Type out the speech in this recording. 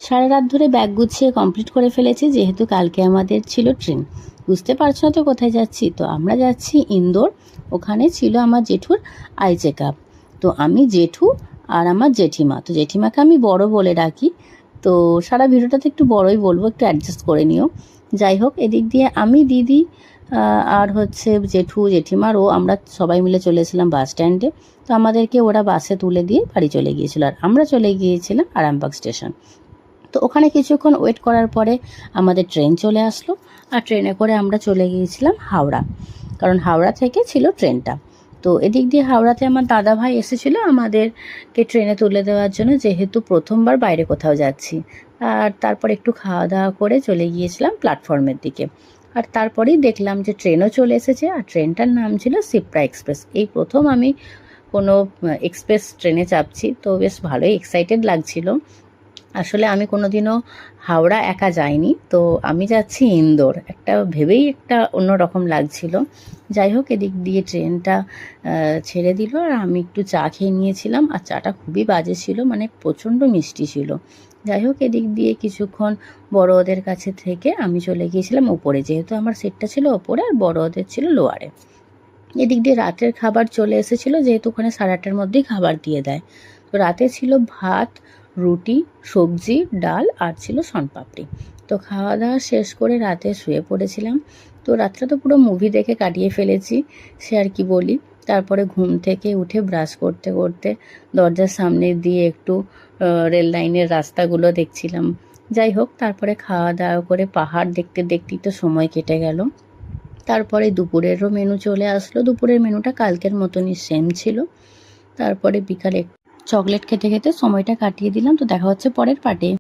সারা রাত ধরে ব্যাগ গুছিয়ে কমপ্লিট করে ফেলেছি, যেহেতু কালকে আমাদের ছিল ট্রেন। বুঝতে পারছো না তো কোথায় যাচ্ছি? তো আমরা যাচ্ছি ইন্দোর। ওখানে ছিল আমার জেঠুর আই চেক আপ। তো আমি, জেঠু আর আমার জেঠিমা, তো জেঠিমাকে আমি বড় বলে ডাকি। তো সারা ভিডিওটাতে একটু বড়ই বলবো, একটু অ্যাডজাস্ট করে নিও। যাই হোক, এদিক দিয়ে আমি, দিদি আর হচ্ছে জেঠু, জেঠিমার ও আমরা সবাই মিলে চলেছিলাম বাস স্ট্যান্ডে। তো আমাদেরকে ওরা বাসে তুলে দিয়ে বাড়ি চলে গিয়েছিল, আর আমরা চলে গিয়েছিলাম আরামবাগ স্টেশন। তো ওখানে কিছুক্ষণ ওয়েট করার পরে আমাদের ট্রেন চলে আসলো, আর ট্রেনে করে আমরা চলে গিয়েছিলাম হাওড়া, কারণ হাওড়া থেকে ছিল ট্রেনটা। তো এদিক দিয়ে হাওড়াতে আমার দাদা ভাই এসেছিলো আমাদেরকে ট্রেনে তুলে দেওয়ার জন্য, যেহেতু প্রথমবার বাইরে কোথাও যাচ্ছি। আর তারপর একটু খাওয়া দাওয়া করে চলে গিয়েছিলাম প্ল্যাটফর্মের দিকে। আর তারপরেই দেখলাম যে ট্রেনও চলে এসেছে, আর ট্রেনটার নাম ছিল সিপ্রা এক্সপ্রেস। এই প্রথম আমি কোনো এক্সপ্রেস ট্রেনে চাপছি, তো বেশ ভালোই এক্সাইটেড লাগছিল। আসলে আমি কোনোদিনও হাওড়া একা যাইনি, তো আমি যাচ্ছি ইন্দোর, একটা ভেবেই একটা অন্যরকম লাগছিল। যাই হোক, এদিক দিয়ে ট্রেনটা ছেড়ে দিল, আর আমি একটু চা খেয়ে নিয়েছিলাম, আর চাটা খুবই বাজে ছিল, মানে প্রচণ্ড মিষ্টি ছিল। যাই হোক, এদিক দিয়ে কিছুক্ষণ বড় ওদের কাছে থেকে আমি চলে গিয়েছিলাম ওপরে, যেহেতু আমার সিটটা ছিল ওপরে আর বড় ওদের ছিল লোয়ারে। এদিক দিয়ে রাতের খাবার চলে এসেছিলো, যেহেতু ওখানে 8:30-র মধ্যেই খাবার দিয়ে দেয়। তো রাতে ছিল ভাত, রুটি, সবজি, ডাল, আর ছিল শনপাপড়ি। তো খাওয়া দাওয়া শেষ করে রাতে শুয়ে পড়েছিলাম। তো রাতটা তো পুরো মুভি দেখে কাটিয়ে ফেলেছি, সে আর কি বলি। তারপরে ঘুম থেকে উঠে ব্রাশ করতে করতে দরজার সামনে দিয়ে একটু রেল লাইনের রাস্তাগুলো দেখছিলাম। যাই হোক, তারপরে খাওয়া দাওয়া করে পাহাড় দেখতে দেখতেই তো সময় কেটে গেল। তারপরে দুপুরেরও মেনু চলে আসলো। দুপুরের মেনুটা কালকের মতনই সেম ছিল। তারপরে বিকালে চকলেট খেতে খেতে সময়টা কাটিয়ে দিলাম। তো দেখা হচ্ছে পরের পার্টে।